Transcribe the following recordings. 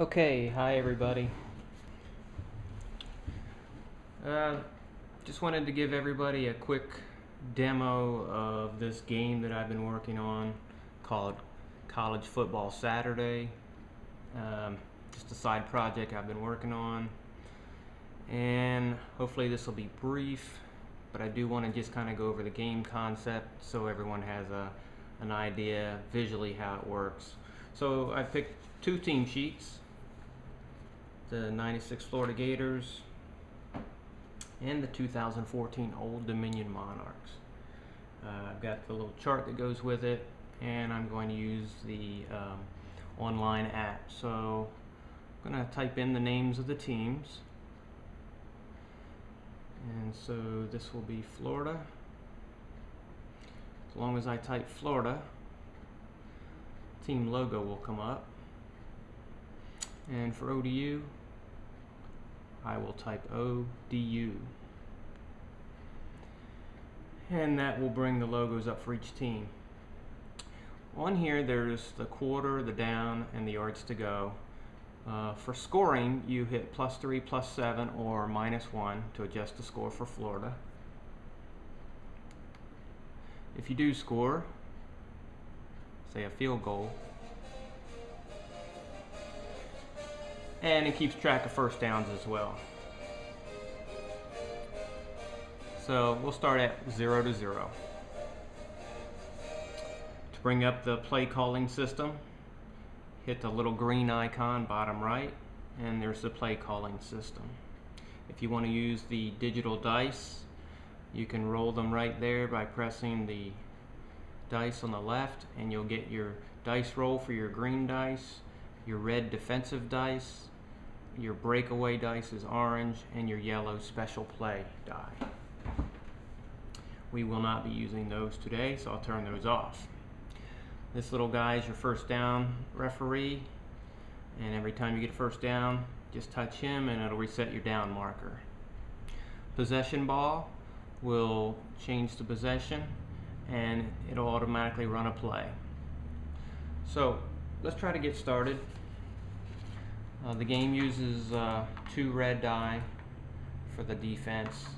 Okay, hi everybody. Just wanted to give everybody a quick demo of this game that I've been working on called College Football Saturday. Just a side project I've been working on, and hopefully this will be brief, but I do want to just kind of go over the game concept so everyone has an idea visually how it works. So I picked two team sheets, the 96 Florida Gators and the 2014 Old Dominion Monarchs. I've got the little chart that goes with it, and I'm going to use the online app. So I'm going to type in the names of the teams, and so this will be Florida. As long as I type Florida, team logo will come up, and for ODU I will type ODU, and that will bring the logos up for each team. On here there's the quarter, the down, and the yards to go. For scoring, you hit +3, +7, or -1 to adjust the score for Florida. If you do score, say a field goal, and it keeps track of first downs as well. So we'll start at 0 to 0. To bring up the play calling system, hit the little green icon bottom right, and there's the play calling system. If you want to use the digital dice, you can roll them right there by pressing the dice on the left, and you'll get your dice roll for your green dice, your red defensive dice, your breakaway dice is orange, and your yellow special play die. We will not be using those today, so I'll turn those off. This little guy is your first down referee, and every time you get a first down, just touch him and it'll reset your down marker. Possession ball will change the possession, and it'll automatically run a play. So let's try to get started. The game uses 2 red die for the defense,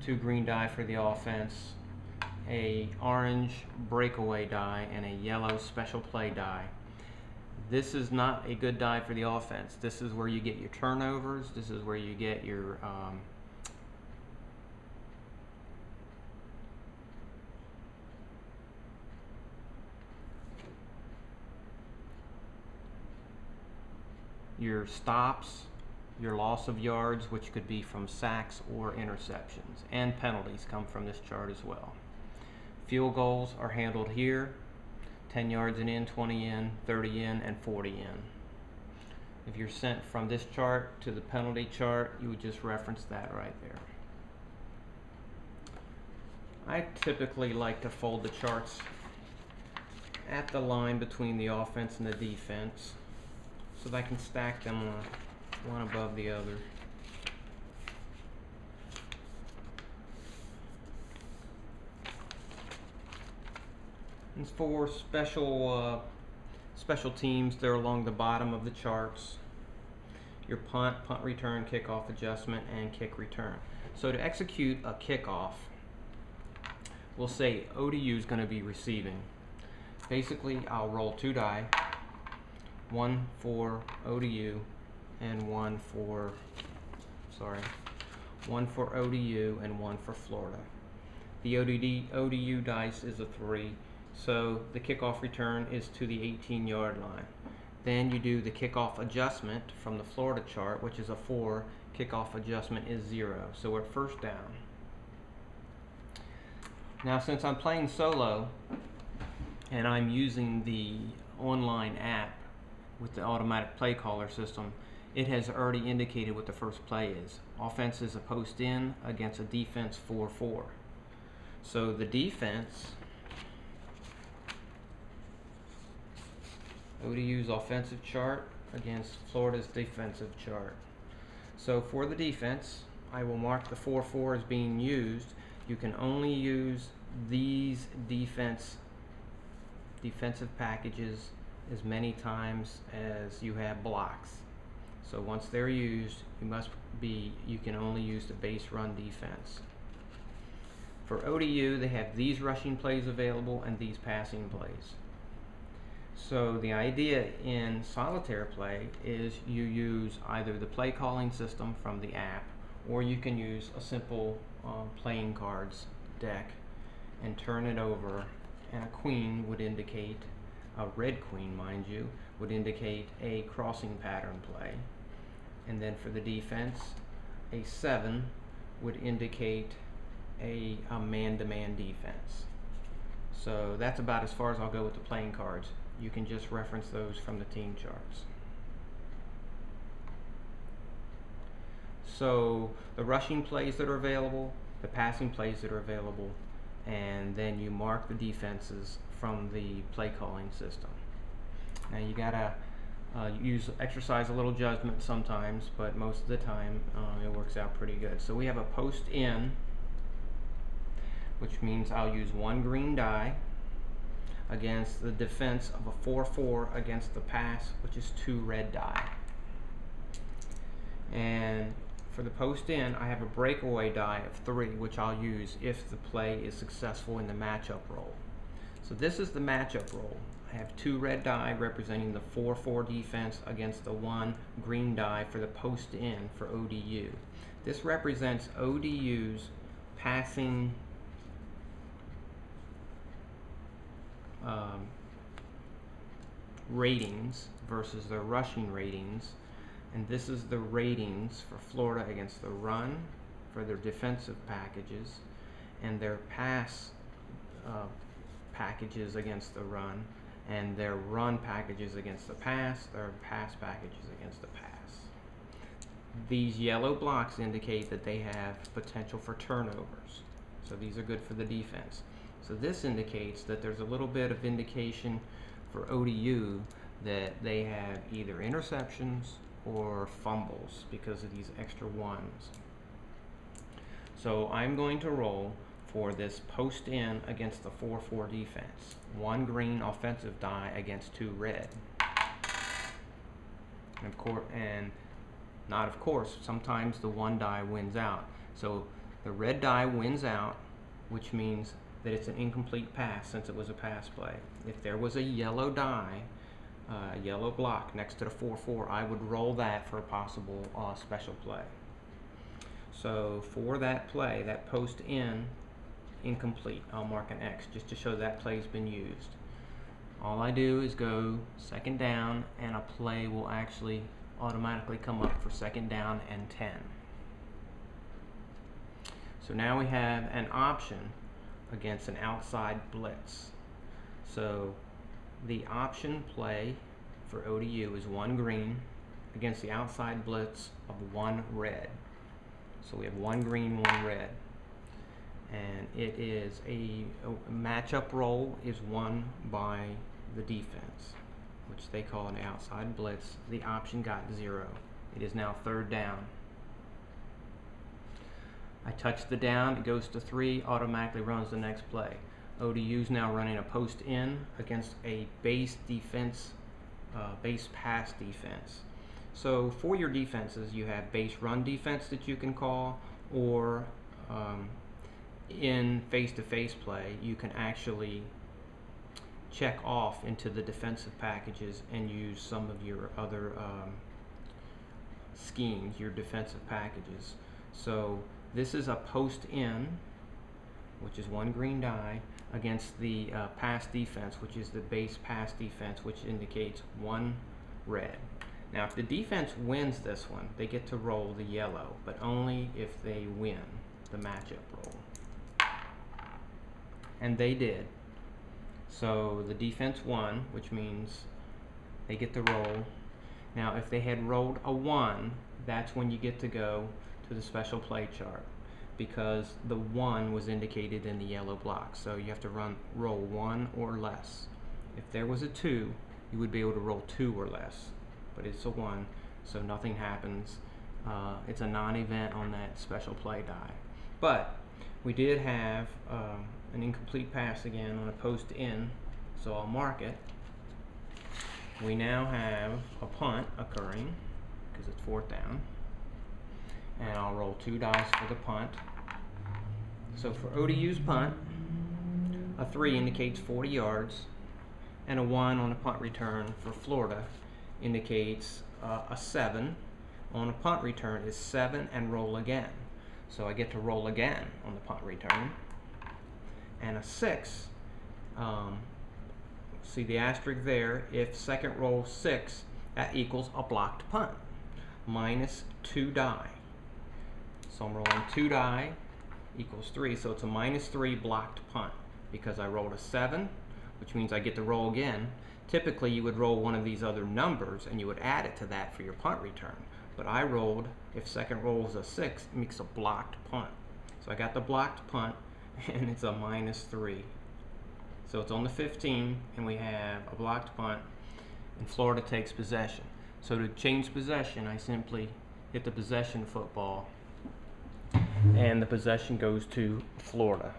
2 green die for the offense, a orange breakaway die, and a yellow special play die. This is not a good die for the offense. This is where you get your turnovers. This is where you get your stops, your loss of yards, which could be from sacks or interceptions, and penalties come from this chart as well. Field goals are handled here, 10 yards and in, 20 in, 30 in, and 40 in. If you're sent from this chart to the penalty chart, you would just reference that right there. I typically like to fold the charts at the line between the offense and the defense, so that I can stack them one above the other. And for special teams, they're along the bottom of the charts. Your punt return, kickoff adjustment, and kick return. So to execute a kickoff, we'll say ODU is going to be receiving. Basically, I'll roll 2 die, 1 for ODU and 1 for ODU and 1 for Florida. The ODU dice is a 3, so the kickoff return is to the 18-yard line. Then you do the kickoff adjustment from the Florida chart, which is a 4. Kickoff adjustment is 0, so we're at first down. Now, since I'm playing solo and I'm using the online app with the automatic play caller system, it has already indicated what the first play is. Offense is a post in against a defense 4-4. So the defense, ODU's offensive chart against Florida's defensive chart. So for the defense, I will mark the 4-4 as being used. You can only use these defensive packages as many times as you have blocks. So once they're used, you can only use the base run defense. For ODU, they have these rushing plays available and these passing plays. So the idea in solitaire play is you use either the play calling system from the app, or you can use a simple playing cards deck and turn it over, and a queen would indicate, a red queen mind you, would indicate a crossing pattern play. And then for the defense, a 7 would indicate a man-to-man defense. So that's about as far as I'll go with the playing cards. You can just reference those from the team charts. So the rushing plays that are available, the passing plays that are available, and then you mark the defenses from the play calling system. Now you gotta exercise a little judgment sometimes, but most of the time it works out pretty good. So we have a post in, which means I'll use 1 green die against the defense of a 4-4 against the pass, which is 2 red die. And for the post in, I have a breakaway die of 3, which I'll use if the play is successful in the matchup roll. So this is the matchup roll. I have 2 red die representing the 4-4 defense against the 1 green die for the post in for ODU. This represents ODU's passing ratings versus their rushing ratings, and this is the ratings for Florida against the run for their defensive packages, and their pass packages against the run, and their run packages against the pass, their pass packages against the pass. These yellow blocks indicate that they have potential for turnovers, so these are good for the defense. So this indicates that there's a little bit of indication for ODU that they have either interceptions or fumbles because of these extra 1s. So I'm going to roll for this post in against the 4-4 defense. 1 green offensive die against 2 red. And of course, sometimes the 1 die wins out. So the red die wins out, which means that it's an incomplete pass since it was a pass play. If there was a yellow die, a yellow block next to the 4-4, I would roll that for a possible special play. So for that play, that post in, incomplete, I'll mark an X just to show that play's been used. All I do is go second down, and a play will actually automatically come up for second down and 10. So now we have an option against an outside blitz. So the option play for ODU is 1 green against the outside blitz of 1 red. So we have 1 green, 1 red. And it is a matchup roll is won by the defense, which they call an outside blitz. The option got 0. It is now third down. I touch the down, it goes to 3, automatically runs the next play. ODU is now running a post in against a base defense, base pass defense. So for your defenses, you have base run defense that you can call, or in face-to-face play, you can actually check off into the defensive packages and use some of your other schemes, your defensive packages. So this is a post in, which is 1 green die, against the pass defense, which is the base pass defense, which indicates 1 red. Now if the defense wins this one, they get to roll the yellow, but only if they win the matchup roll. And they did. So the defense won, which means they get to roll. Now if they had rolled a 1, that's when you get to go to the special play chart, because the 1 was indicated in the yellow block. So you have to roll 1 or less. If there was a 2, you would be able to roll 2 or less, but it's a 1, so nothing happens. It's a non-event on that special play die. But we did have an incomplete pass again on a post in, so I'll mark it. we now have a punt occurring because it's 4th down, and I'll roll 2 dice for the punt. So for ODU's punt, a 3 indicates 40 yards, and a 1 on a punt return for Florida indicates a 7 on a punt return is 7 and roll again. So I get to roll again on the punt return. And a 6, see the asterisk there, if second roll 6, that equals a blocked punt, minus 2 die. So I'm rolling 2 die equals 3, so it's a minus 3 blocked punt because I rolled a 7, which means I get to roll again. Typically you would roll one of these other numbers and you would add it to that for your punt return. But I rolled, if second roll is a 6, it makes a blocked punt. So I got the blocked punt and it's a minus 3. So it's on the 15 and we have a blocked punt and Florida takes possession. So to change possession, I simply hit the possession football and the possession goes to Florida.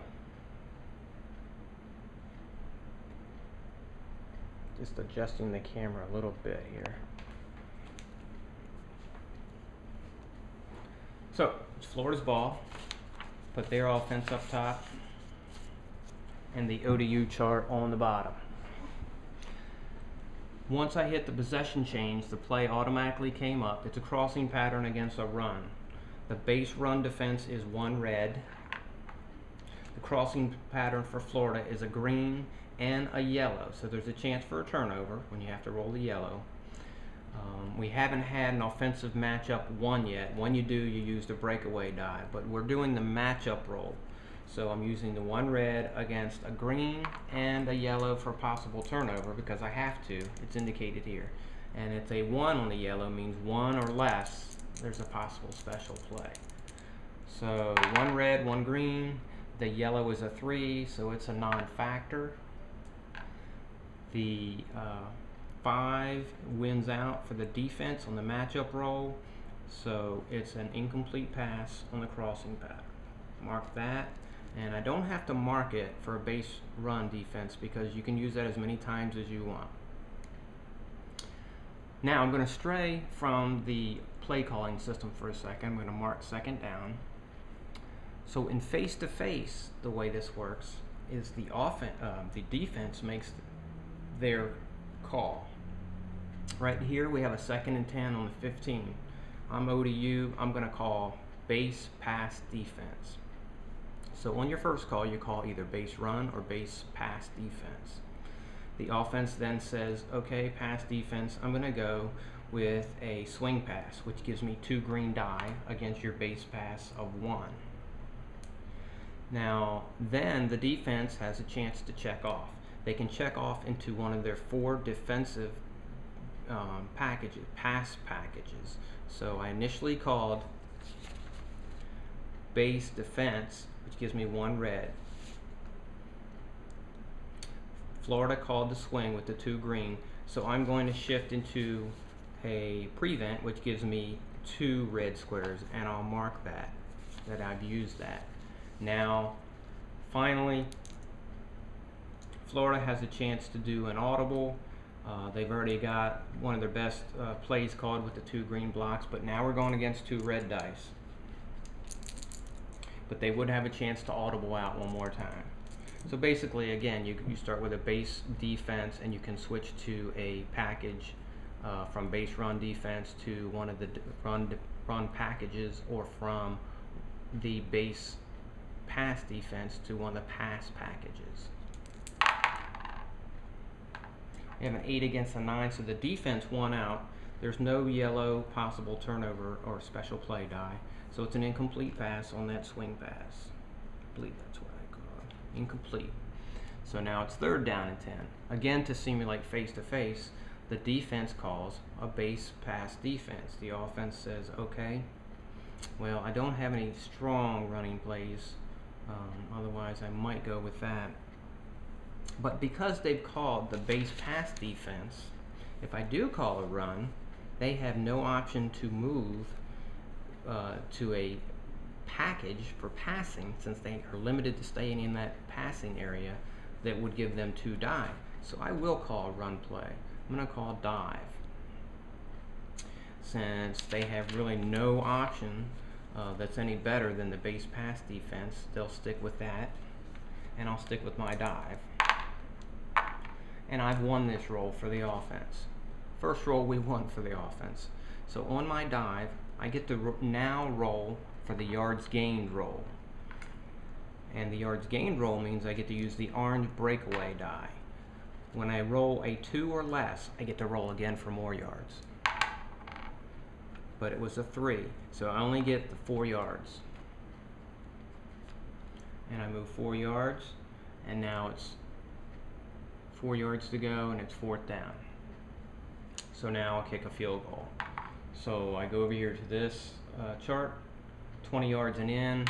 Just adjusting the camera a little bit here. So it's Florida's ball. Put their offense up top and the ODU chart on the bottom. Once I hit the possession change, the play automatically came up. It's a crossing pattern against a run. The base run defense is 1 red. The crossing pattern for Florida is a green and a yellow. So there's a chance for a turnover when you have to roll the yellow. We haven't had an offensive matchup 1 yet. When you do, you use the breakaway die, but we're doing the matchup roll. So I'm using the 1 red against a green and a yellow for possible turnover because I have to. It's indicated here. And it's a 1 on the yellow means 1 or less. There's a possible special play. So 1 red, 1 green. The yellow is a 3, so it's a non-factor. The 5 wins out for the defense on the matchup roll, so it's an incomplete pass on the crossing pattern. Mark that, and I don't have to mark it for a base run defense because you can use that as many times as you want. Now I'm going to stray from the play calling system for a second. I'm going to mark 2nd down. So in face-to-face, the way this works is the defense makes their call. Right here we have a 2nd and 10 on the 15. I'm ODU, I'm going to call base pass defense. So on your first call you call either base run or base pass defense. The offense then says, okay, pass defense, I'm going to go with a swing pass, which gives me 2 green die against your base pass of 1. Now then the defense has a chance to check off. They can check off into one of their 4 defensive pass packages. So I initially called base defense, which gives me 1 red. Florida called the swing with the 2 green, so I'm going to shift into a prevent, which gives me 2 red squares, and I'll mark that I've used that. Now finally Florida has a chance to do an audible. They've already got one of their best plays called with the 2 green blocks, but now we're going against 2 red dice. But they would have a chance to audible out one more time. So basically, again, you start with a base defense and you can switch to a package from base run defense to one of the run packages, or from the base pass defense to one of the pass packages. We have an 8 against a 9, so the defense won out. There's no yellow possible turnover or special play die, so it's an incomplete pass on that swing pass. I believe that's what I call it. Incomplete. So now it's 3rd down and 10. Again, to simulate face-to-face, the defense calls a base pass defense. The offense says, okay, well, I don't have any strong running plays, otherwise I might go with that. But because they've called the base pass defense, if I do call a run, they have no option to move to a package for passing, since they are limited to staying in that passing area that would give them 2 die. So I will call run play. I'm going to call dive. Since they have really no option that's any better than the base pass defense, they'll stick with that, and I'll stick with my dive. And I've won this roll for the offense. First roll we won for the offense. So on my dive, I get to now roll for the yards gained roll. And the yards gained roll means I get to use the orange breakaway die. When I roll a 2 or less, I get to roll again for more yards. But it was a 3, so I only get the 4 yards. And I move 4 yards, and now it's 4 yards to go, and it's 4th down. So now I'll kick a field goal. So I go over here to this chart, 20 yards and in,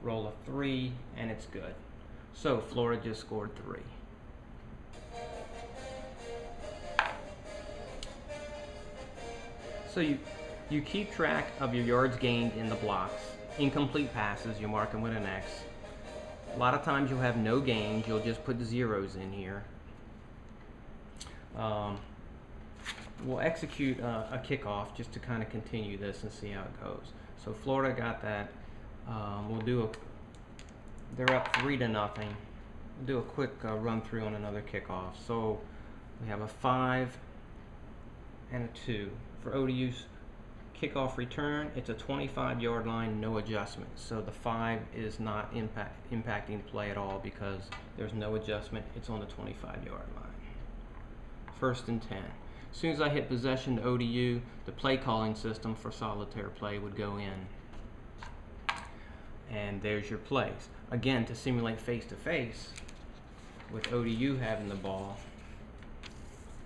roll a 3, and it's good. So Florida just scored 3. So you keep track of your yards gained in the blocks. Incomplete passes, you mark them with an X. A lot of times you'll have no gains, you'll just put zeros in here. We'll execute a kickoff just to kind of continue this and see how it goes. So Florida got that. They're up 3-0. We'll do a quick run through on another kickoff. So we have a 5 and a 2. For ODU's kickoff return, it's a 25-yard line, no adjustment. So the 5 is not impacting the play at all because there's no adjustment. It's on the 25-yard line. 1st and 10. As soon as I hit possession to ODU, the play calling system for solitaire play would go in. And there's your plays. Again, to simulate face-to-face, with ODU having the ball,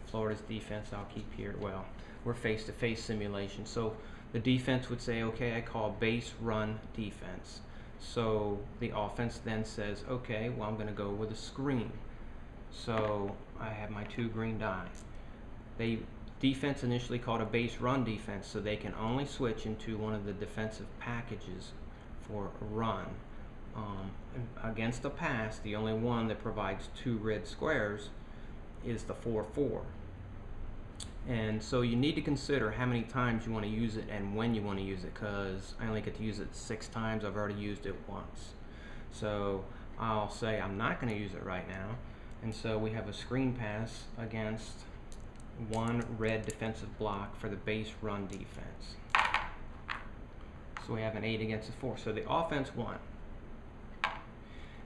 Florida's defense I'll keep here. Well, we're face-to-face simulation. So the defense would say, okay, I call base run defense. So the offense then says, okay, well, I'm going to go with a screen. So I have my 2 green die. Defense initially called a base run defense, so they can only switch into one of the defensive packages for a run. Against a pass, the only one that provides 2 red squares is the 4-4. And so you need to consider how many times you want to use it and when you want to use it, because I only get to use it 6 times. I've already used it once. So I'll say I'm not going to use it right now. And so we have a screen pass against 1 red defensive block for the base run defense. So we have an 8 against a 4. So the offense won.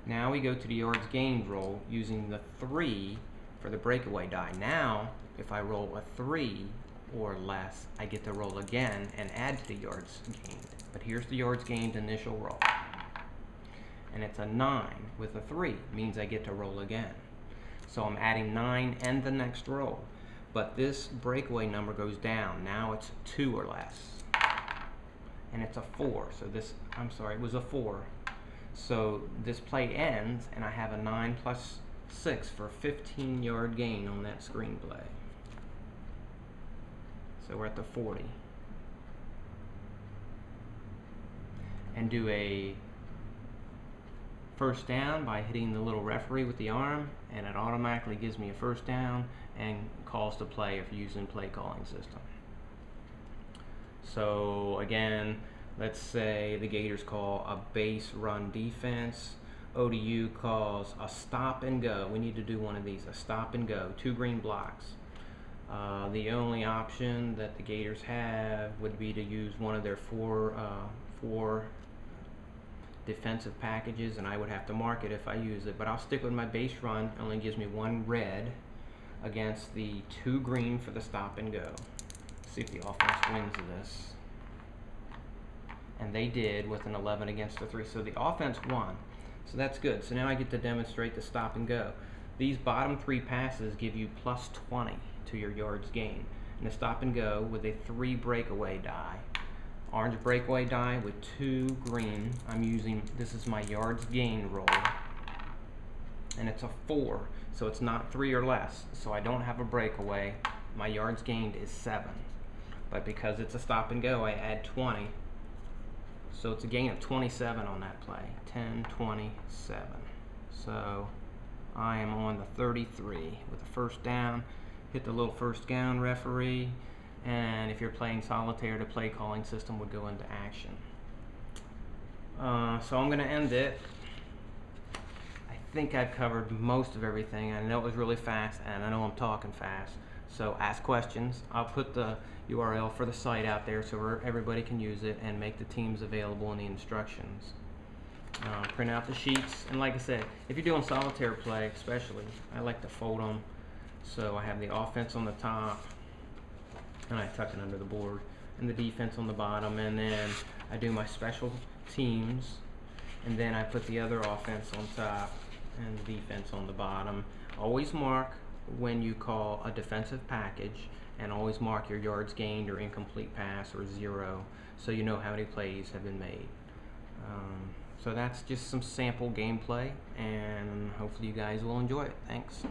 Now we go to the yards gained roll using the 3 for the breakaway die. Now, if I roll a 3 or less, I get to roll again and add to the yards gained. But here's the yards gained initial roll. And it's a 9 with a 3, means I get to roll again. So I'm adding 9 and the next roll. But this breakaway number goes down. Now it's 2 or less. And it's a 4. So this, I'm sorry, it was a 4. So this play ends, and I have a 9 plus 6 for a 15-yard gain on that screen play. So we're at the 40. And do a first down by hitting the little referee with the arm, and it automatically gives me a first down and calls the play if you're using play calling system. So again, let's say the Gators call a base run defense. ODU calls a stop and go. We need to do one of these, a stop and go, 2 green blocks. The only option that the Gators have would be to use one of their four defensive packages, and I would have to mark it if I use it, but I'll stick with my base run. It only gives me 1 red against the 2 green for the stop and go. See if the offense wins this. And they did with an 11 against a 3. So the offense won. So that's good. So now I get to demonstrate the stop and go. These bottom 3 passes give you plus 20 to your yards gain. And the stop and go with a 3 breakaway die. Orange breakaway die with 2 green. I'm using, this is my yards gain roll. And it's a 4. So it's not 3 or less. So I don't have a breakaway. My yards gained is 7. But because it's a stop and go, I add 20. So it's a gain of 27 on that play. 10, 27. So I am on the 33 with the first down. Hit the little first down referee, and if you're playing solitaire, the play calling system would go into action. So I'm going to end it. I think I've covered most of everything. I know it was really fast, and I know I'm talking fast. So ask questions. I'll put the URL for the site out there so everybody can use it and make the teams available in the instructions. Print out the sheets, and like I said, if you're doing solitaire play especially, I like to fold them so I have the offense on the top and I tuck it under the board, and the defense on the bottom, and then I do my special teams, and then I put the other offense on top and the defense on the bottom. Always mark when you call a defensive package, and always mark your yards gained or incomplete pass or 0 so you know how many plays have been made. So that's just some sample gameplay, and hopefully you guys will enjoy it. Thanks.